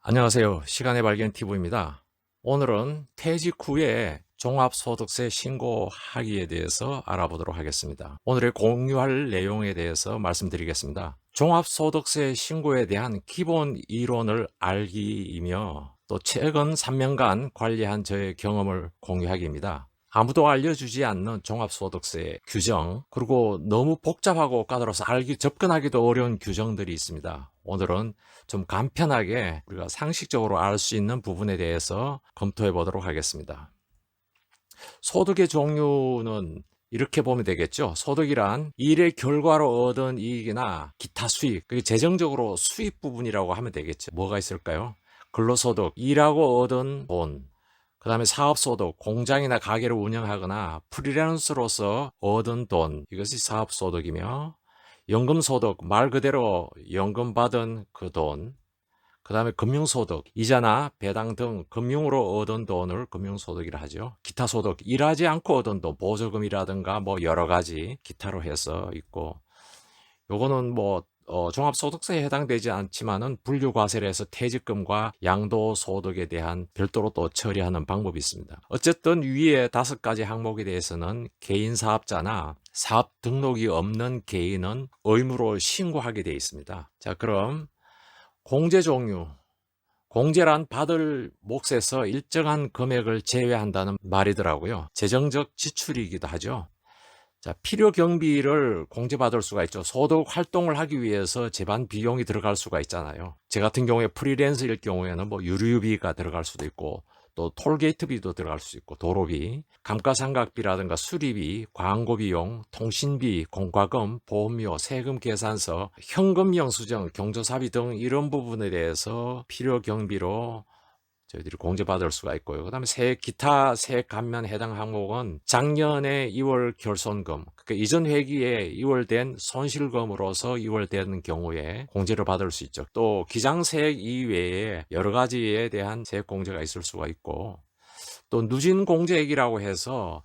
안녕하세요. 시간의 발견 TV입니다. 오늘은 퇴직 후에 종합소득세 신고하기에 대해서 알아보도록 하겠습니다. 오늘의 공유할 내용에 대해서 말씀드리겠습니다. 종합소득세 신고에 대한 기본 이론을 알기이며 또 최근 3년간 관리한 저의 경험을 공유하기입니다. 아무도 알려주지 않는 종합소득세 규정, 그리고 너무 복잡하고 까다로워서 접근하기도 어려운 규정들이 있습니다. 오늘은 좀 간편하게 우리가 상식적으로 알 수 있는 부분에 대해서 검토해 보도록 하겠습니다. 소득의 종류는 이렇게 보면 되겠죠. 소득이란 일의 결과로 얻은 이익이나 기타 수익, 그게 재정적으로 수입 부분이라고 하면 되겠죠. 뭐가 있을까요? 근로소득, 일하고 얻은 돈, 그 다음에 사업소득, 공장이나 가게를 운영하거나 프리랜서로서 얻은 돈, 이것이 사업소득이며, 연금소득, 말 그대로 연금 받은 그 돈, 그 다음에 금융소득, 이자나 배당 등 금융으로 얻은 돈을 금융소득이라 하죠. 기타소득, 일하지 않고 얻은 돈, 보조금이라든가 뭐 여러 가지 기타로 해서 있고, 요거는 종합소득세에 해당되지 않지만은 분류과세를 해서 퇴직금과 양도소득에 대한 별도로 또 처리하는 방법이 있습니다. 어쨌든 위에 5가지 항목에 대해서는 개인사업자나 사업 등록이 없는 개인은 의무로 신고하게 되어 있습니다. 자, 그럼 공제 종류. 공제란 받을 몫에서 일정한 금액을 제외한다는 말이더라고요. 재정적 지출이기도 하죠. 자, 필요 경비를 공제받을 수가 있죠. 소득 활동을 하기 위해서 제반 비용이 들어갈 수가 있잖아요. 제 같은 경우에 프리랜서일 경우에는 유류비가 들어갈 수도 있고, 또 톨게이트비도 들어갈 수 있고, 도로비, 감가상각비라든가 수리비, 광고비용, 통신비, 공과금, 보험료, 세금 계산서, 현금 영수증, 경조사비 등 이런 부분에 대해서 필요 경비로 저희들이 공제받을 수가 있고요. 그 다음에 기타 세액 감면 해당 항목은 작년에 2월 결손금, 그러니까 이전 회기에 2월된 손실금으로서 2월된 경우에 공제를 받을 수 있죠. 또 기장세액 이외에 여러 가지에 대한 세액 공제가 있을 수가 있고, 또 누진공제액이라고 해서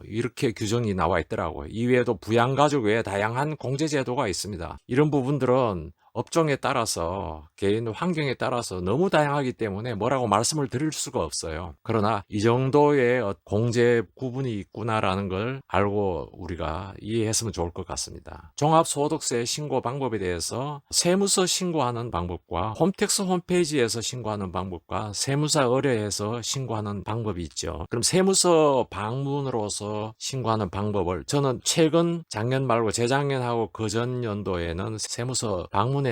이렇게 규정이 나와 있더라고요. 이외에도 부양가족 외에 다양한 공제제도가 있습니다. 이런 부분들은 업종에 따라서 개인 환경에 따라서 너무 다양하기 때문에 뭐라고 말씀을 드릴 수가 없어요. 그러나 이 정도의 공제 구분이 있구나라는 걸 알고 우리가 이해했으면 좋을 것 같습니다. 종합소득세 신고 방법에 대해서 세무서 신고하는 방법과 홈택스 홈페이지에서 신고하는 방법과 세무사 의뢰해서 신고하는 방법이 있죠. 그럼 세무서 방문으로서 신고하는 방법을 저는 최근 작년 말고 재작년하고 그전 연도에는 세무서 방문해서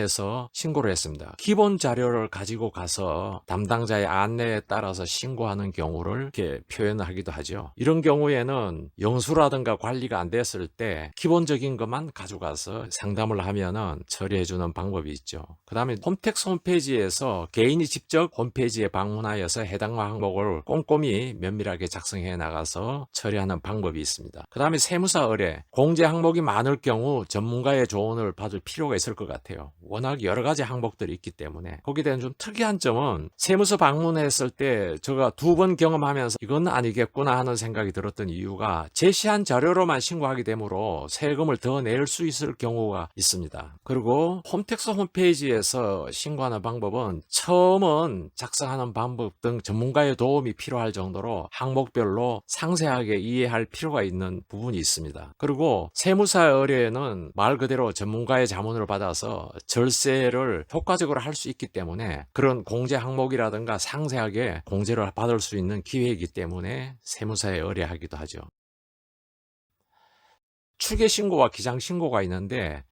신고를 했습니다. 기본 자료를 가지고 가서 담당자의 안내에 따라서 신고하는 경우를 이렇게 표현하기도 하죠. 이런 경우에는 영수라든가 관리가 안 됐을 때 기본적인 것만 가져가서 상담을 하면은 처리해주는 방법이 있죠. 그 다음에 홈택스 홈페이지에서 개인이 직접 홈페이지에 방문하여서 해당 항목을 꼼꼼히 면밀하게 작성해 나가서 처리하는 방법이 있습니다. 그 다음에 세무사 의뢰, 공제 항목이 많을 경우 전문가의 조언을 받을 필요가 있을 것 같아요. 워낙 여러 가지 항목들이 있기 때문에. 거기에 대한 좀 특이한 점은 세무서 방문했을 때 제가 2번 경험하면서 이건 아니겠구나 하는 생각이 들었던 이유가 제시한 자료로만 신고하게 되므로 세금을 더 낼 수 있을 경우가 있습니다. 그리고 홈택스 홈페이지에서 신고하는 방법은 처음은 작성하는 방법 등 전문가의 도움이 필요할 정도로 항목별로 상세하게 이해할 필요가 있는 부분이 있습니다. 그리고 세무사 의뢰는 말 그대로 전문가의 자문을 받아서 절세를 효과적으로 할 수 있기 때문에 그런 공제 항목이라든가 상세하게 공제를 받을 수 있는 기회이기 때문에 세무사에 의뢰하기도 하죠. 추계신고와 기장신고가 있는데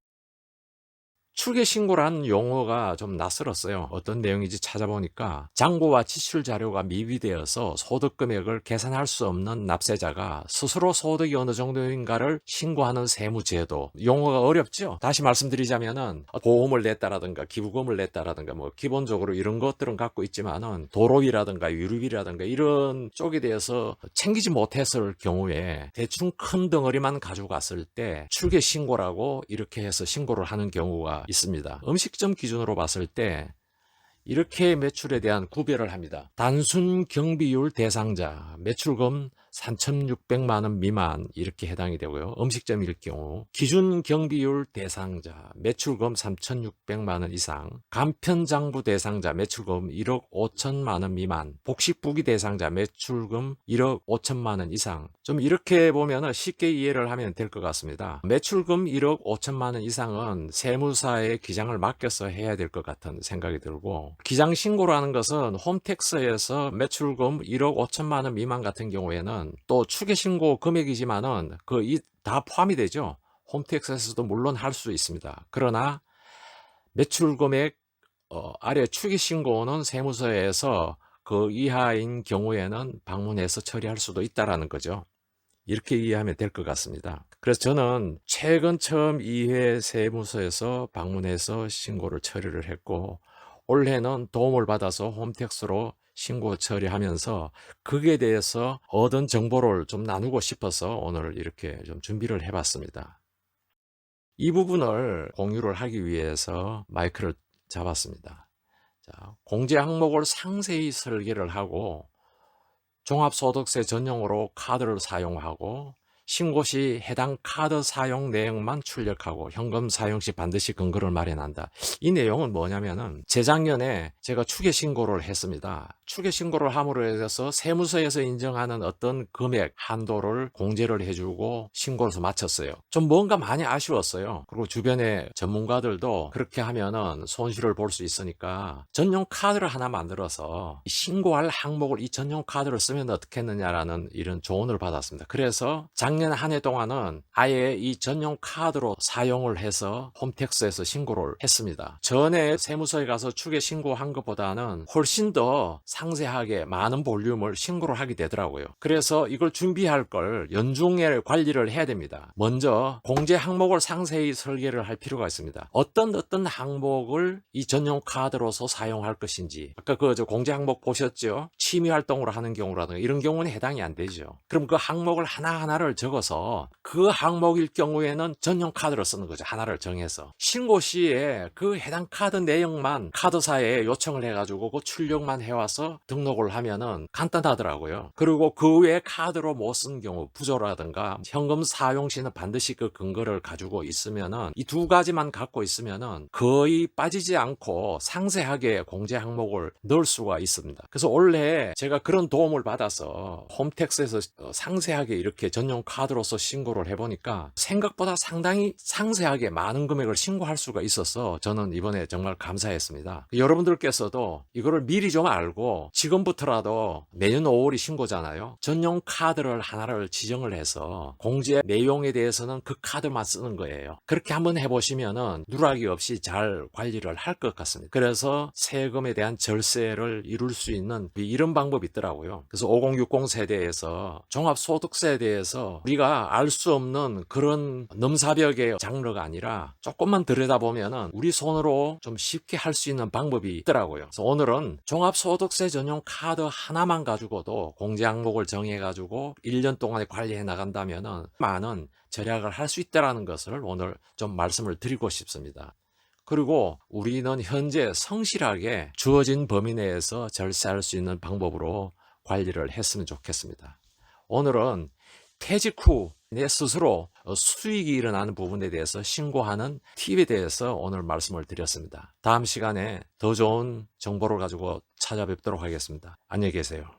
추계신고라는 용어가 좀 낯설었어요. 어떤 내용인지 찾아보니까 잔고와 지출 자료가 미비되어서 소득 금액을 계산할 수 없는 납세자가 스스로 소득이 어느 정도인가를 신고하는 세무제도. 용어가 어렵죠? 다시 말씀드리자면은 보험을 냈다라든가 기부금을 냈다라든가 기본적으로 이런 것들은 갖고 있지만은 도로비라든가 유류비라든가 이런 쪽에 대해서 챙기지 못했을 경우에 대충 큰 덩어리만 가져갔을 때 추계신고라고 이렇게 해서 신고를 하는 경우가 있습니다. 음식점 기준으로 봤을 때 이렇게 매출에 대한 구별을 합니다. 단순 경비율 대상자, 매출금 3,600만 원 미만 이렇게 해당이 되고요. 음식점일 경우 기준 경비율 대상자 매출금 3,600만 원 이상, 간편장부 대상자 매출금 1억 5천만 원 미만, 복식부기 대상자 매출금 1억 5천만 원 이상. 좀 이렇게 보면 쉽게 이해를 하면 될 것 같습니다. 매출금 1억 5천만 원 이상은 세무사에 기장을 맡겨서 해야 될 것 같은 생각이 들고, 기장 신고라는 것은 홈택스에서 매출금 1억 5천만 원 미만 같은 경우에는 또 추계신고 금액이지만은 다 포함이 되죠. 홈택스에서도 물론 할 수 있습니다. 그러나 매출 금액 아래 추계신고는 세무서에서 그 이하인 경우에는 방문해서 처리할 수도 있다라는 거죠. 이렇게 이해하면 될 것 같습니다. 그래서 저는 최근 처음 2회 세무서에서 방문해서 신고를 처리를 했고, 올해는 도움을 받아서 홈택스로 신고 처리하면서 거기에 대해서 얻은 정보를 좀 나누고 싶어서 오늘 이렇게 좀 준비를 해봤습니다. 이 부분을 공유를 하기 위해서 마이크를 잡았습니다. 자, 공제 항목을 상세히 설계를 하고 종합소득세 전용으로 카드를 사용하고 신고 시 해당 카드 사용 내역만 출력하고 현금 사용 시 반드시 근거를 마련한다. 이 내용은 뭐냐면은 재작년에 제가 추계신고를 했습니다. 추계신고를 함으로 해서 세무서에서 인정하는 어떤 금액 한도를 공제를 해주고 신고를 마쳤어요. 좀 뭔가 많이 아쉬웠어요. 그리고 주변에 전문가들도 그렇게 하면은 손실을 볼 수 있으니까 전용 카드를 하나 만들어서 신고할 항목을 이 전용 카드를 쓰면 어떻겠느냐라는 이런 조언을 받았습니다. 그래서 작년 한 해 동안은 아예 이 전용 카드로 사용을 해서 홈택스에서 신고를 했습니다. 전에 세무서에 가서 추계 신고한 것보다는 훨씬 더 상세하게 많은 볼륨을 신고를 하게 되더라고요. 그래서 이걸 준비할 걸 연중에 관리를 해야 됩니다. 먼저 공제 항목을 상세히 설계를 할 필요가 있습니다. 어떤 항목을 이 전용 카드로서 사용할 것인지, 아까 그 공제 항목 보셨죠? 취미 활동으로 하는 경우라든가 이런 경우는 해당이 안 되죠. 그럼 그 항목을 하나하나를 적어서 그 항목일 경우에는 전용 카드를 쓰는 거죠. 하나를 정해서 신고 시에 그 해당 카드 내용만 카드사에 요청을 해가지고 그 출력만 해와서 등록을 하면은 간단하더라고요. 그리고 그 외에 카드로 못 쓴 경우 부조라든가 현금 사용 시는 반드시 그 근거를 가지고 있으면은 이 두 가지만 갖고 있으면은 거의 빠지지 않고 상세하게 공제 항목을 넣을 수가 있습니다. 그래서 원래 제가 그런 도움을 받아서 홈택스에서 상세하게 이렇게 전용 카드로서 신고를 해보니까 생각보다 상당히 상세하게 많은 금액을 신고할 수가 있어서 저는 이번에 정말 감사했습니다. 여러분들께서도 이거를 미리 좀 알고 지금부터라도 내년 5월이 신고잖아요. 전용 카드를 하나를 지정을 해서 공제 내용에 대해서는 그 카드만 쓰는 거예요. 그렇게 한번 해보시면은 누락이 없이 잘 관리를 할 것 같습니다. 그래서 세금에 대한 절세를 이룰 수 있는 이런 방법이 있더라고요. 그래서 5060 세대에서 종합소득세에 대해서 우리가 알 수 없는 그런 넘사벽의 장르가 아니라 조금만 들여다보면은 우리 손으로 좀 쉽게 할 수 있는 방법이 있더라고요. 그래서 오늘은 종합소득세 전용 카드 하나만 가지고도 공제 항목을 정해가지고 1년 동안에 관리해 나간다면은 많은 절약을 할 수 있다는 것을 오늘 좀 말씀을 드리고 싶습니다. 그리고 우리는 현재 성실하게 주어진 범위 내에서 절세할 수 있는 방법으로 관리를 했으면 좋겠습니다. 오늘은 퇴직 후 내 스스로 수익이 일어나는 부분에 대해서 신고하는 팁에 대해서 오늘 말씀을 드렸습니다. 다음 시간에 더 좋은 정보를 가지고 찾아뵙도록 하겠습니다. 안녕히 계세요.